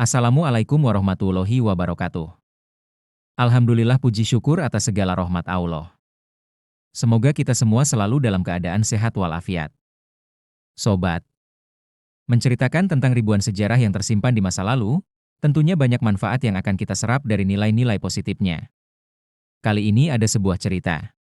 Assalamualaikum warahmatullahi wabarakatuh. Alhamdulillah puji syukur atas segala rahmat Allah. Semoga kita semua selalu dalam keadaan sehat walafiat. Sobat, menceritakan tentang ribuan sejarah yang tersimpan di masa lalu, tentunya banyak manfaat yang akan kita serap dari nilai-nilai positifnya. Kali ini ada sebuah cerita.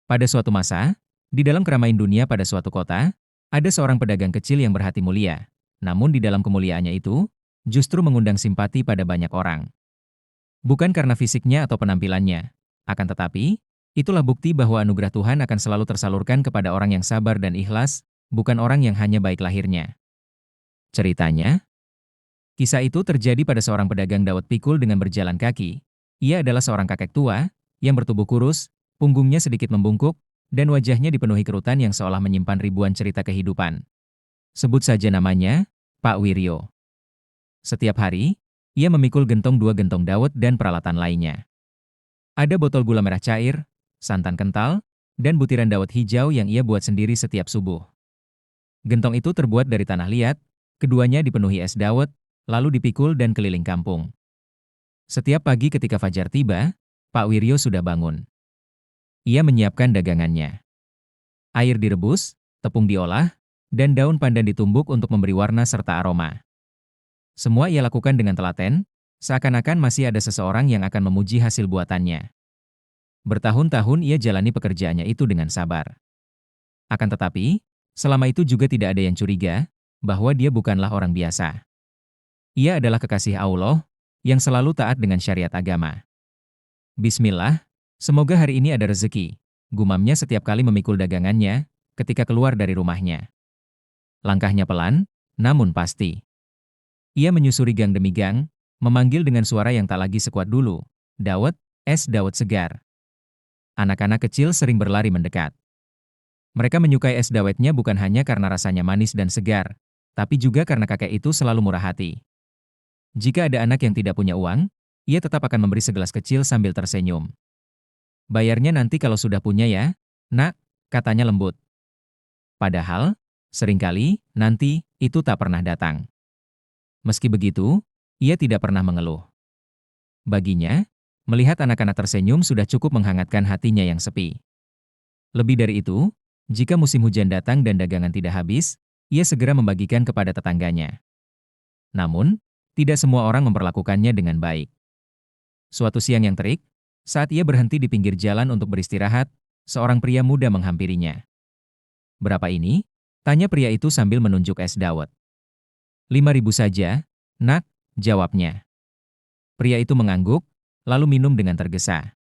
Pada suatu masa, di dalam keramaian dunia pada suatu kota, ada seorang pedagang kecil yang berhati mulia. Namun di dalam kemuliaannya itu, justru mengundang simpati pada banyak orang. Bukan karena fisiknya atau penampilannya, akan tetapi, itulah bukti bahwa anugerah Tuhan akan selalu tersalurkan kepada orang yang sabar dan ikhlas, bukan orang yang hanya baik lahirnya. Ceritanya, kisah itu terjadi pada seorang pedagang dawet pikul dengan berjalan kaki. Ia adalah seorang kakek tua, yang bertubuh kurus, punggungnya sedikit membungkuk, dan wajahnya dipenuhi kerutan yang seolah menyimpan ribuan cerita kehidupan. Sebut saja namanya, Pak Wiryo. Setiap hari, ia memikul dua gentong dawet dan peralatan lainnya. Ada botol gula merah cair, santan kental, dan butiran dawet hijau yang ia buat sendiri setiap subuh. Gentong itu terbuat dari tanah liat, keduanya dipenuhi es dawet, lalu dipikul dan keliling kampung. Setiap pagi ketika fajar tiba, Pak Wiryo sudah bangun. Ia menyiapkan dagangannya. Air direbus, tepung diolah, dan daun pandan ditumbuk untuk memberi warna serta aroma. Semua ia lakukan dengan telaten, seakan-akan masih ada seseorang yang akan memuji hasil buatannya. Bertahun-tahun ia jalani pekerjaannya itu dengan sabar. Akan tetapi, selama itu juga tidak ada yang curiga bahwa dia bukanlah orang biasa. Ia adalah kekasih Allah yang selalu taat dengan syariat agama. Bismillah, semoga hari ini ada rezeki, gumamnya setiap kali memikul dagangannya ketika keluar dari rumahnya. Langkahnya pelan, namun pasti. Ia menyusuri gang demi gang, memanggil dengan suara yang tak lagi sekuat dulu, "Dawet, es dawet segar." Anak-anak kecil sering berlari mendekat. Mereka menyukai es dawetnya bukan hanya karena rasanya manis dan segar, tapi juga karena kakek itu selalu murah hati. Jika ada anak yang tidak punya uang, ia tetap akan memberi segelas kecil sambil tersenyum. "Bayarnya nanti kalau sudah punya ya, Nak," katanya lembut. Padahal, seringkali, nanti, itu tak pernah datang. Meski begitu, ia tidak pernah mengeluh. Baginya, melihat anak-anak tersenyum sudah cukup menghangatkan hatinya yang sepi. Lebih dari itu, jika musim hujan datang dan dagangan tidak habis, ia segera membagikan kepada tetangganya. Namun, tidak semua orang memperlakukannya dengan baik. Suatu siang yang terik, saat ia berhenti di pinggir jalan untuk beristirahat, seorang pria muda menghampirinya. "Berapa ini?" tanya pria itu sambil menunjuk es dawet. "5.000 saja, Nak," jawabnya. Pria itu mengangguk, lalu minum dengan tergesa.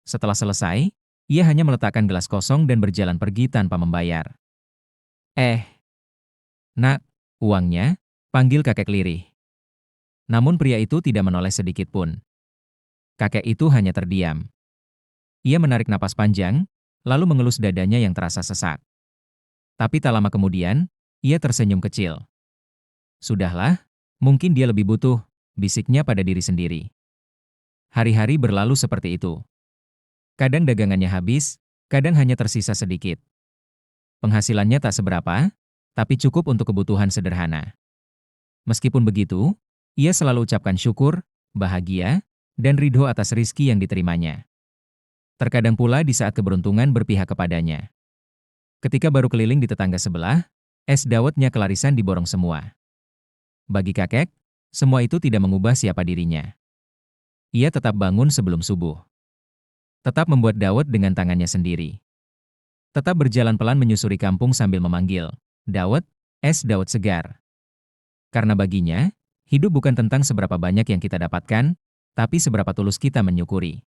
Setelah selesai, ia hanya meletakkan gelas kosong dan berjalan pergi tanpa membayar. "Eh, Nak, uangnya," panggil kakek lirih. Namun pria itu tidak menoleh sedikit pun. Kakek itu hanya terdiam. Ia menarik napas panjang, lalu mengelus dadanya yang terasa sesak. Tapi tak lama kemudian, ia tersenyum kecil. "Sudahlah, mungkin dia lebih butuh," bisiknya pada diri sendiri. Hari-hari berlalu seperti itu. Kadang dagangannya habis, kadang hanya tersisa sedikit. Penghasilannya tak seberapa, tapi cukup untuk kebutuhan sederhana. Meskipun begitu, ia selalu ucapkan syukur, bahagia, dan ridho atas rizki yang diterimanya. Terkadang pula di saat keberuntungan berpihak kepadanya. Ketika baru keliling di tetangga sebelah, es dawetnya kelarisan diborong semua. Bagi kakek, semua itu tidak mengubah siapa dirinya. Ia tetap bangun sebelum subuh. Tetap membuat dawet dengan tangannya sendiri. Tetap berjalan pelan menyusuri kampung sambil memanggil, "Dawet, es dawet segar." Karena baginya, hidup bukan tentang seberapa banyak yang kita dapatkan, tapi seberapa tulus kita menyukuri.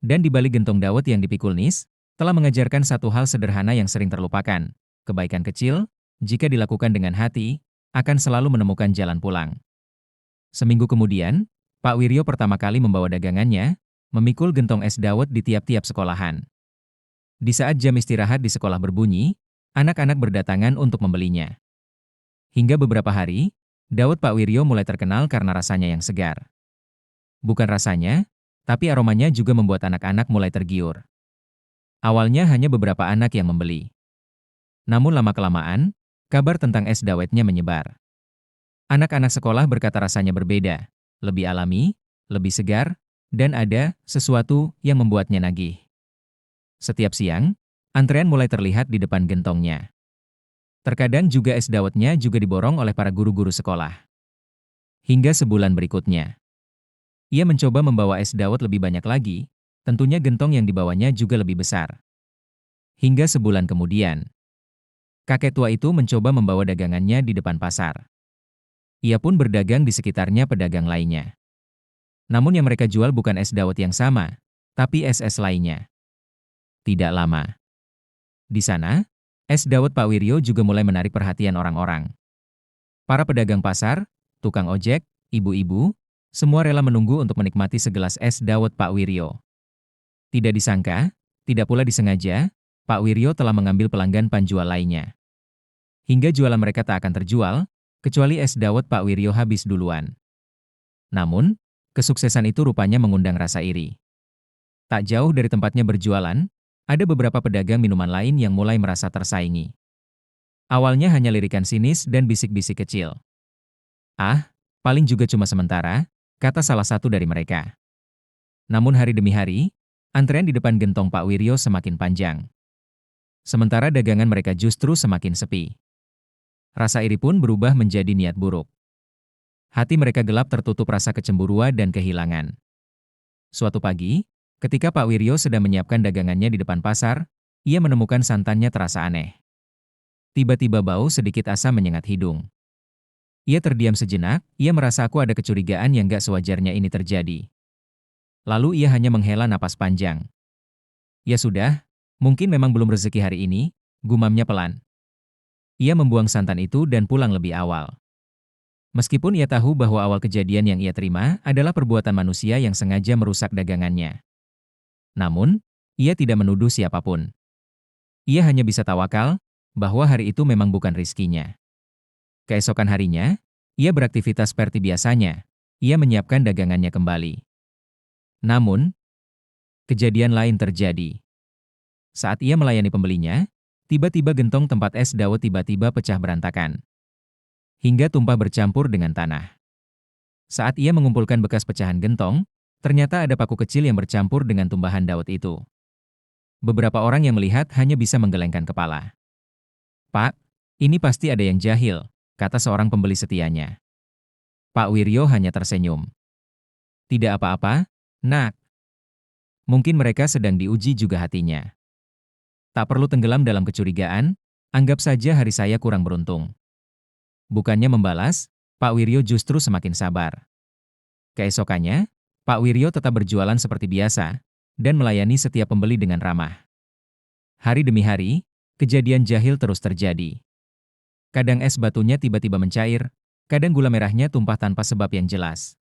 Dan di balik gentong dawet yang dipikul Nis, telah mengajarkan satu hal sederhana yang sering terlupakan. Kebaikan kecil, jika dilakukan dengan hati, akan selalu menemukan jalan pulang. Seminggu kemudian, Pak Wiryo pertama kali membawa dagangannya, memikul gentong es dawet di tiap-tiap sekolahan. Di saat jam istirahat di sekolah berbunyi, anak-anak berdatangan untuk membelinya. Hingga beberapa hari, dawet Pak Wiryo mulai terkenal karena rasanya yang segar. Bukan rasanya, tapi aromanya juga membuat anak-anak mulai tergiur. Awalnya hanya beberapa anak yang membeli. Namun lama-kelamaan, kabar tentang es dawetnya menyebar. Anak-anak sekolah berkata rasanya berbeda, lebih alami, lebih segar, dan ada sesuatu yang membuatnya nagih. Setiap siang, antrean mulai terlihat di depan gentongnya. Terkadang juga es dawetnya juga diborong oleh para guru-guru sekolah. Hingga sebulan berikutnya, ia mencoba membawa es dawet lebih banyak lagi, tentunya gentong yang dibawanya juga lebih besar. Hingga sebulan kemudian, kakek tua itu mencoba membawa dagangannya di depan pasar. Ia pun berdagang di sekitarnya pedagang lainnya. Namun yang mereka jual bukan es dawet yang sama, tapi es-es lainnya. Tidak lama, di sana, es dawet Pak Wiryo juga mulai menarik perhatian orang-orang. Para pedagang pasar, tukang ojek, ibu-ibu, semua rela menunggu untuk menikmati segelas es dawet Pak Wiryo. Tidak disangka, tidak pula disengaja, Pak Wiryo telah mengambil pelanggan penjual lainnya. Hingga jualan mereka tak akan terjual, kecuali es dawet Pak Wiryo habis duluan. Namun, kesuksesan itu rupanya mengundang rasa iri. Tak jauh dari tempatnya berjualan, ada beberapa pedagang minuman lain yang mulai merasa tersaingi. Awalnya hanya lirikan sinis dan bisik-bisik kecil. "Ah, paling juga cuma sementara," kata salah satu dari mereka. Namun hari demi hari, antrean di depan gentong Pak Wiryo semakin panjang. Sementara dagangan mereka justru semakin sepi. Rasa iri pun berubah menjadi niat buruk. Hati mereka gelap tertutup rasa kecemburuan dan kehilangan. Suatu pagi, ketika Pak Wiryo sedang menyiapkan dagangannya di depan pasar, ia menemukan santannya terasa aneh. Tiba-tiba bau sedikit asam menyengat hidung. Ia terdiam sejenak, ia merasa aku ada kecurigaan yang gak sewajarnya ini terjadi. Lalu ia hanya menghela napas panjang. Ya sudah, mungkin memang belum rezeki hari ini, gumamnya pelan. Ia membuang santan itu dan pulang lebih awal. Meskipun ia tahu bahwa awal kejadian yang ia terima adalah perbuatan manusia yang sengaja merusak dagangannya. Namun, ia tidak menuduh siapapun. Ia hanya bisa tawakal bahwa hari itu memang bukan rizkinya. Keesokan harinya, ia beraktivitas seperti biasanya. Ia menyiapkan dagangannya kembali. Namun, kejadian lain terjadi. Saat ia melayani pembelinya, tiba-tiba gentong tempat es dawet tiba-tiba pecah berantakan. Hingga tumpah bercampur dengan tanah. Saat ia mengumpulkan bekas pecahan gentong, ternyata ada paku kecil yang bercampur dengan tumbahan dawet itu. Beberapa orang yang melihat hanya bisa menggelengkan kepala. "Pak, ini pasti ada yang jahil," kata seorang pembeli setianya. Pak Wiryo hanya tersenyum. "Tidak apa-apa, Nak. Mungkin mereka sedang diuji juga hatinya. Tak perlu tenggelam dalam kecurigaan, anggap saja hari saya kurang beruntung." Bukannya membalas, Pak Wiryo justru semakin sabar. Keesokannya, Pak Wiryo tetap berjualan seperti biasa, dan melayani setiap pembeli dengan ramah. Hari demi hari, kejadian jahil terus terjadi. Kadang es batunya tiba-tiba mencair, kadang gula merahnya tumpah tanpa sebab yang jelas.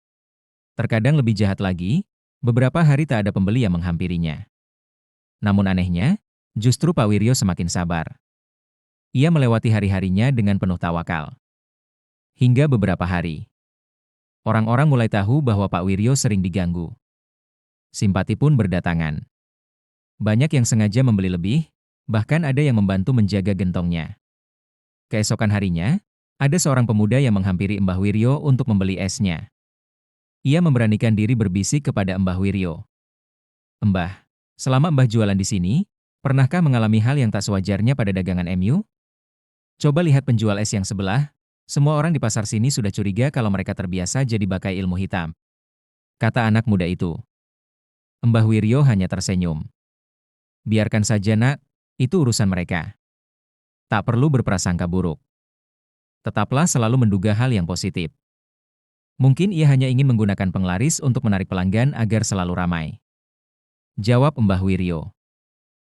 Terkadang lebih jahat lagi, beberapa hari tak ada pembeli yang menghampirinya. Namun anehnya, justru Pak Wiryo semakin sabar. Ia melewati hari-harinya dengan penuh tawakal. Hingga beberapa hari, orang-orang mulai tahu bahwa Pak Wiryo sering diganggu. Simpati pun berdatangan. Banyak yang sengaja membeli lebih, bahkan ada yang membantu menjaga gentongnya. Keesokan harinya, ada seorang pemuda yang menghampiri Mbah Wiryo untuk membeli esnya. Ia memberanikan diri berbisik kepada Mbah Wiryo. "Mbah, selama Mbah jualan di sini, pernahkah mengalami hal yang tak sewajarnya pada dagangan MU? Coba lihat penjual es yang sebelah, semua orang di pasar sini sudah curiga kalau mereka terbiasa jadi bakai ilmu hitam," kata anak muda itu. Mbah Wiryo hanya tersenyum. "Biarkan saja, Nak, itu urusan mereka. Tak perlu berprasangka buruk. Tetaplah selalu menduga hal yang positif. Mungkin ia hanya ingin menggunakan penglaris untuk menarik pelanggan agar selalu ramai," jawab Mbah Wiryo.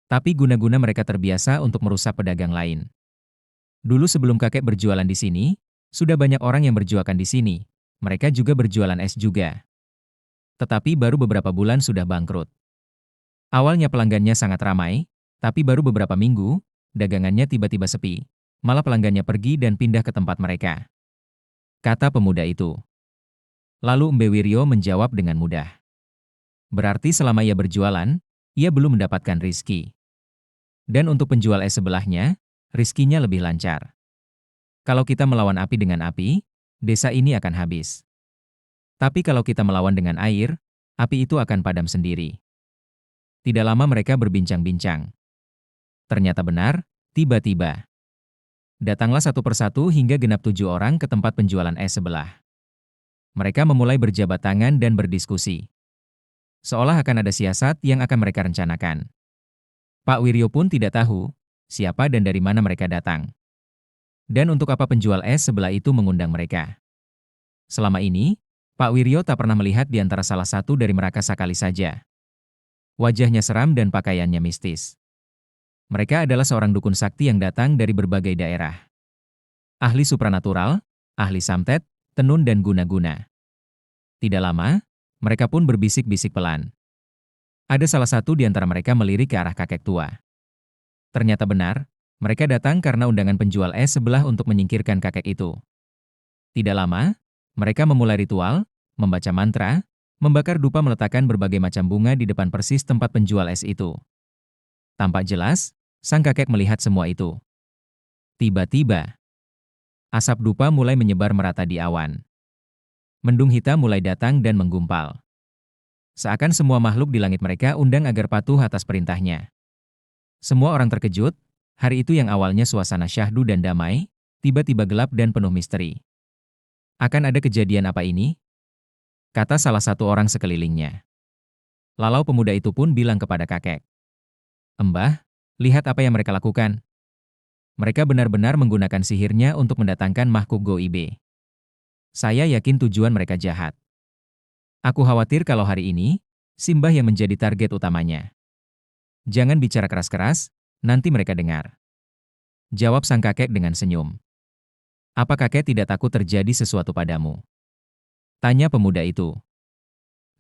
"Tapi guna-guna mereka terbiasa untuk merusak pedagang lain. Dulu sebelum kakek berjualan di sini, sudah banyak orang yang berjualan di sini. Mereka juga berjualan es juga. Tetapi baru beberapa bulan sudah bangkrut. Awalnya pelanggannya sangat ramai, tapi baru beberapa minggu, dagangannya tiba-tiba sepi. Malah pelanggannya pergi dan pindah ke tempat mereka," kata pemuda itu. Lalu Mbe Wiryo menjawab dengan mudah. "Berarti selama ia berjualan, ia belum mendapatkan rizki. Dan untuk penjual es sebelahnya, rizkinya lebih lancar. Kalau kita melawan api dengan api, desa ini akan habis. Tapi kalau kita melawan dengan air, api itu akan padam sendiri. Tidak lama mereka berbincang-bincang. Ternyata benar, tiba-tiba datanglah satu persatu hingga genap 7 orang ke tempat penjualan es sebelah. Mereka memulai berjabat tangan dan berdiskusi. Seolah akan ada siasat yang akan mereka rencanakan. Pak Wiryo pun tidak tahu siapa dan dari mana mereka datang. Dan untuk apa penjual es sebelah itu mengundang mereka. Selama ini, Pak Wiryo tak pernah melihat di antara salah satu dari mereka sekali saja. Wajahnya seram dan pakaiannya mistis. Mereka adalah seorang dukun sakti yang datang dari berbagai daerah. Ahli supranatural, ahli santet, tenun dan guna-guna. Tidak lama, mereka pun berbisik-bisik pelan. Ada salah satu di antara mereka melirik ke arah kakek tua. Ternyata benar, mereka datang karena undangan penjual es sebelah untuk menyingkirkan kakek itu. Tidak lama, mereka memulai ritual, membaca mantra, membakar dupa meletakkan berbagai macam bunga di depan persis tempat penjual es itu. Tampak jelas, sang kakek melihat semua itu. Tiba-tiba, asap dupa mulai menyebar merata di awan. Mendung hitam mulai datang dan menggumpal. Seakan semua makhluk di langit mereka undang agar patuh atas perintahnya. Semua orang terkejut, hari itu yang awalnya suasana syahdu dan damai, tiba-tiba gelap dan penuh misteri. Akan ada kejadian apa ini? Kata salah satu orang sekelilingnya. Lalau pemuda itu pun bilang kepada kakek. Mbah, lihat apa yang mereka lakukan. Mereka benar-benar menggunakan sihirnya untuk mendatangkan makhluk goib. Saya yakin tujuan mereka jahat. Aku khawatir kalau hari ini, Simbah yang menjadi target utamanya. Jangan bicara keras-keras, nanti mereka dengar. Jawab sang kakek dengan senyum. Apa kakek tidak takut terjadi sesuatu padamu? Tanya pemuda itu.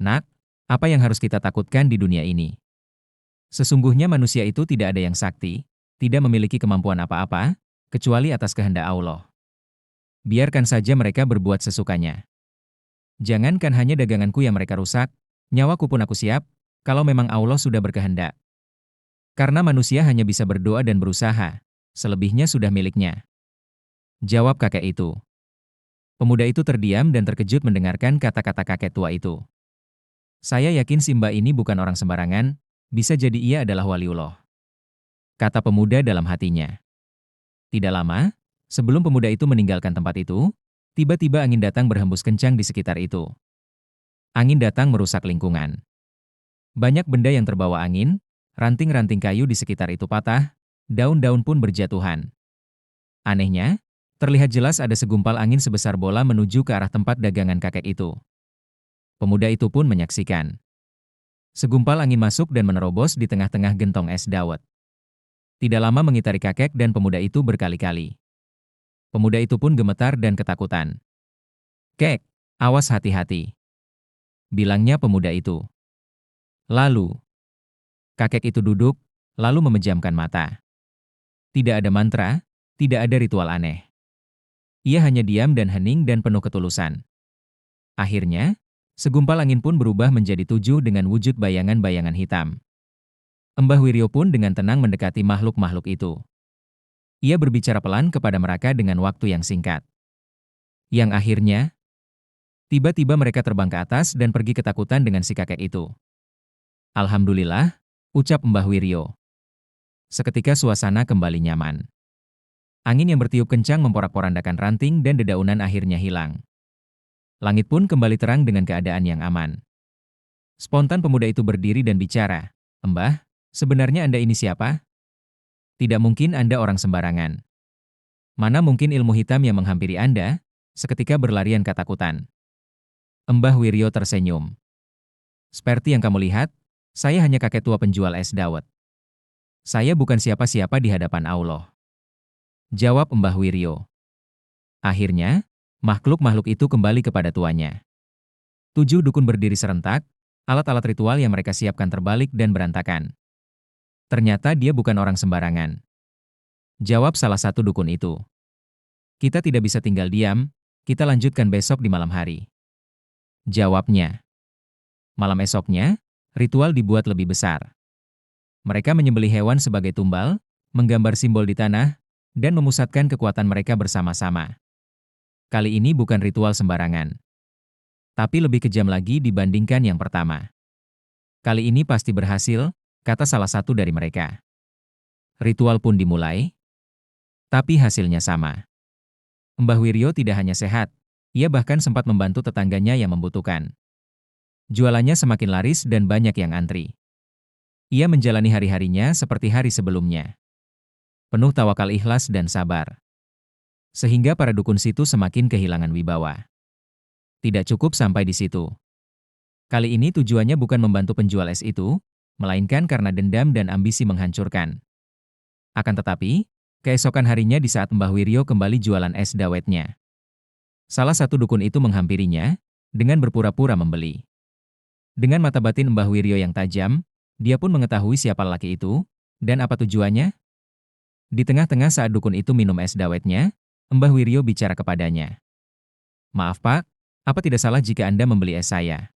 Nak, apa yang harus kita takutkan di dunia ini? Sesungguhnya manusia itu tidak ada yang sakti, tidak memiliki kemampuan apa-apa, kecuali atas kehendak Allah. Biarkan saja mereka berbuat sesukanya. Jangankan hanya daganganku yang mereka rusak, nyawaku pun aku siap, kalau memang Allah sudah berkehendak. Karena manusia hanya bisa berdoa dan berusaha, selebihnya sudah miliknya. Jawab kakek itu. Pemuda itu terdiam dan terkejut mendengarkan kata-kata kakek tua itu. Saya yakin Simba ini bukan orang sembarangan, bisa jadi ia adalah waliullah. Kata pemuda dalam hatinya. Tidak lama, sebelum pemuda itu meninggalkan tempat itu, tiba-tiba angin datang berhembus kencang di sekitar itu. Angin datang merusak lingkungan. Banyak benda yang terbawa angin, ranting-ranting kayu di sekitar itu patah, daun-daun pun berjatuhan. Anehnya, terlihat jelas ada segumpal angin sebesar bola menuju ke arah tempat dagangan kakek itu. Pemuda itu pun menyaksikan. Segumpal angin masuk dan menerobos di tengah-tengah gentong es dawet. Tidak lama mengitari kakek dan pemuda itu berkali-kali. Pemuda itu pun gemetar dan ketakutan. Kek, awas hati-hati. Bilangnya pemuda itu. Lalu, kakek itu duduk, lalu memejamkan mata. Tidak ada mantra, tidak ada ritual aneh. Ia hanya diam dan hening dan penuh ketulusan. Akhirnya, segumpal angin pun berubah menjadi 7 dengan wujud bayangan-bayangan hitam. Mbah Wiryo pun dengan tenang mendekati makhluk-makhluk itu. Ia berbicara pelan kepada mereka dengan waktu yang singkat. Yang akhirnya, tiba-tiba mereka terbang ke atas dan pergi ketakutan dengan si kakek itu. Alhamdulillah, ucap Mbah Wiryo. Seketika suasana kembali nyaman. Angin yang bertiup kencang memporak-porandakan ranting dan dedaunan akhirnya hilang. Langit pun kembali terang dengan keadaan yang aman. Spontan pemuda itu berdiri dan bicara, Mbah, sebenarnya Anda ini siapa? Tidak mungkin Anda orang sembarangan. Mana mungkin ilmu hitam yang menghampiri Anda? Seketika berlarian ketakutan. Mbah Wiryo tersenyum. Seperti yang kamu lihat, saya hanya kakek tua penjual es dawet. Saya bukan siapa-siapa di hadapan Allah. Jawab Mbah Wiryo. Akhirnya, makhluk-makhluk itu kembali kepada tuannya. 7 dukun berdiri serentak, alat-alat ritual yang mereka siapkan terbalik dan berantakan. Ternyata dia bukan orang sembarangan. Jawab salah satu dukun itu. Kita tidak bisa tinggal diam, kita lanjutkan besok di malam hari. Jawabnya. Malam esoknya, ritual dibuat lebih besar. Mereka menyembelih hewan sebagai tumbal, menggambar simbol di tanah, dan memusatkan kekuatan mereka bersama-sama. Kali ini bukan ritual sembarangan, tapi lebih kejam lagi dibandingkan yang pertama. Kali ini pasti berhasil, kata salah satu dari mereka. Ritual pun dimulai, tapi hasilnya sama. Mbah Wiryo tidak hanya sehat, ia bahkan sempat membantu tetangganya yang membutuhkan. Jualannya semakin laris dan banyak yang antri. Ia menjalani hari-harinya seperti hari sebelumnya, penuh tawakal ikhlas dan sabar. Sehingga para dukun situ semakin kehilangan wibawa. Tidak cukup sampai di situ. Kali ini tujuannya bukan membantu penjual es itu, melainkan karena dendam dan ambisi menghancurkan. Akan tetapi, keesokan harinya di saat Mbah Wiryo kembali jualan es dawetnya, salah satu dukun itu menghampirinya, dengan berpura-pura membeli. Dengan mata batin Mbah Wiryo yang tajam, dia pun mengetahui siapa lelaki itu, dan apa tujuannya. Di tengah-tengah saat dukun itu minum es dawetnya, Mbah Wiryo bicara kepadanya. Maaf Pak, apa tidak salah jika Anda membeli es saya?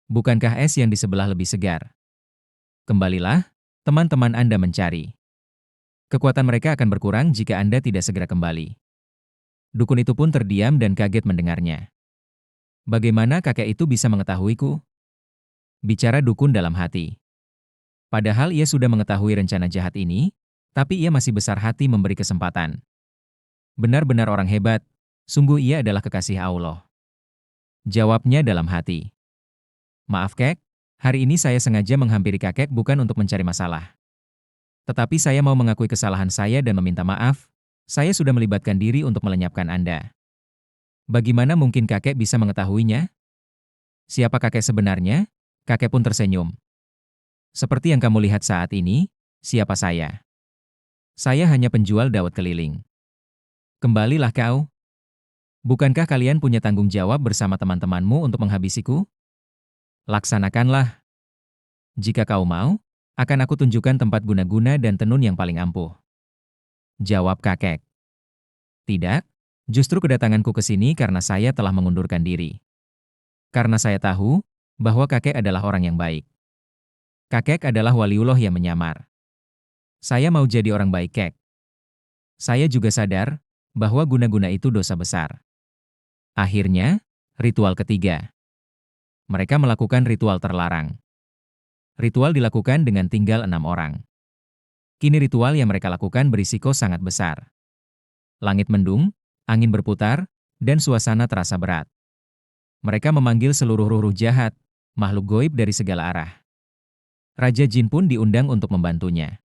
Bukankah es yang di sebelah lebih segar? Kembalilah, teman-teman Anda mencari. Kekuatan mereka akan berkurang jika Anda tidak segera kembali. Dukun itu pun terdiam dan kaget mendengarnya. Bagaimana kakek itu bisa mengetahuiku? Bicara dukun dalam hati. Padahal ia sudah mengetahui rencana jahat ini, tapi ia masih besar hati memberi kesempatan. Benar-benar orang hebat, sungguh ia adalah kekasih Allah. Jawabnya dalam hati. Maaf kek, hari ini saya sengaja menghampiri kakek bukan untuk mencari masalah. Tetapi saya mau mengakui kesalahan saya dan meminta maaf, saya sudah melibatkan diri untuk melenyapkan Anda. Bagaimana mungkin kakek bisa mengetahuinya? Siapa kakek sebenarnya? Kakek pun tersenyum. Seperti yang kamu lihat saat ini, siapa saya? Saya hanya penjual dawet keliling. Kembalilah kau. Bukankah kalian punya tanggung jawab bersama teman-temanmu untuk menghabisiku? Laksanakanlah. Jika kau mau, akan aku tunjukkan tempat guna-guna dan tenun yang paling ampuh. Jawab kakek. Tidak, justru kedatanganku ke sini karena saya telah mengundurkan diri. Karena saya tahu bahwa kakek adalah orang yang baik. Kakek adalah waliullah yang menyamar. Saya mau jadi orang baik kek. Saya juga sadar bahwa guna-guna itu dosa besar. Akhirnya, ritual ketiga. Mereka melakukan ritual terlarang. Ritual dilakukan dengan tinggal 6 orang. Kini ritual yang mereka lakukan berisiko sangat besar. Langit mendung, angin berputar, dan suasana terasa berat. Mereka memanggil seluruh ruh-ruh jahat, makhluk goib dari segala arah. Raja Jin pun diundang untuk membantunya.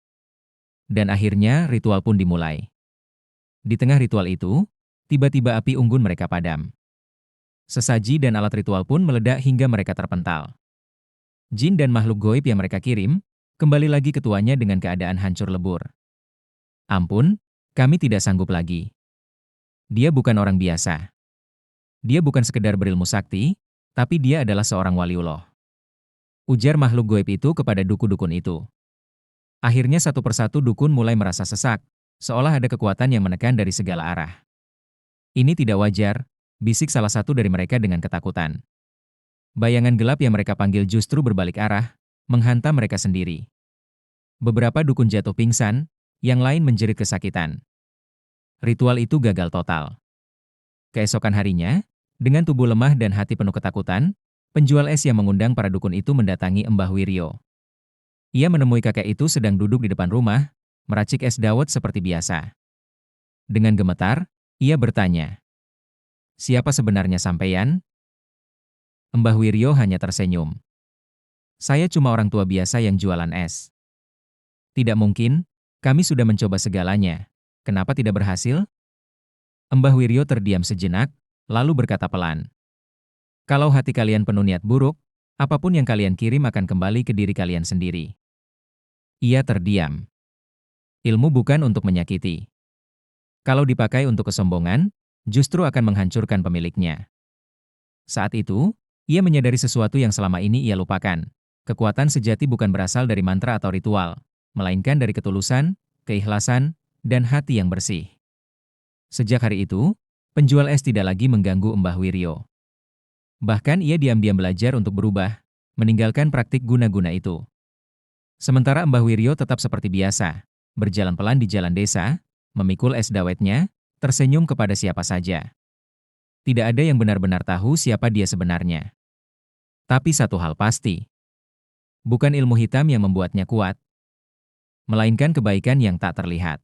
Dan akhirnya ritual pun dimulai. Di tengah ritual itu, tiba-tiba api unggun mereka padam. Sesaji dan alat ritual pun meledak hingga mereka terpental. Jin dan makhluk goib yang mereka kirim, kembali lagi ke tuannya dengan keadaan hancur lebur. Ampun, kami tidak sanggup lagi. Dia bukan orang biasa. Dia bukan sekedar berilmu sakti, tapi dia adalah seorang waliullah. Ujar makhluk goib itu kepada dukun-dukun itu. Akhirnya satu persatu dukun mulai merasa sesak, seolah ada kekuatan yang menekan dari segala arah. Ini tidak wajar, bisik salah satu dari mereka dengan ketakutan. Bayangan gelap yang mereka panggil justru berbalik arah, menghantam mereka sendiri. Beberapa dukun jatuh pingsan, yang lain menjerit kesakitan. Ritual itu gagal total. Keesokan harinya, dengan tubuh lemah dan hati penuh ketakutan, penjual es yang mengundang para dukun itu mendatangi Mbah Wiryo. Ia menemui kakek itu sedang duduk di depan rumah, meracik es dawet seperti biasa. Dengan gemetar, ia bertanya, "Siapa sebenarnya sampeyan?" Mbah Wiryo hanya tersenyum. "Saya cuma orang tua biasa yang jualan es." "Tidak mungkin, kami sudah mencoba segalanya. Kenapa tidak berhasil?" Mbah Wiryo terdiam sejenak, lalu berkata pelan, "Kalau hati kalian penuh niat buruk, apapun yang kalian kirim akan kembali ke diri kalian sendiri." Ia terdiam. Ilmu bukan untuk menyakiti. Kalau dipakai untuk kesombongan, justru akan menghancurkan pemiliknya. Saat itu, ia menyadari sesuatu yang selama ini ia lupakan. Kekuatan sejati bukan berasal dari mantra atau ritual, melainkan dari ketulusan, keikhlasan, dan hati yang bersih. Sejak hari itu, penjual es tidak lagi mengganggu Mbah Wiryo. Bahkan ia diam-diam belajar untuk berubah, meninggalkan praktik guna-guna itu. Sementara Mbah Wiryo tetap seperti biasa, berjalan pelan di jalan desa, memikul es dawetnya, tersenyum kepada siapa saja. Tidak ada yang benar-benar tahu siapa dia sebenarnya. Tapi satu hal pasti, bukan ilmu hitam yang membuatnya kuat, melainkan kebaikan yang tak terlihat.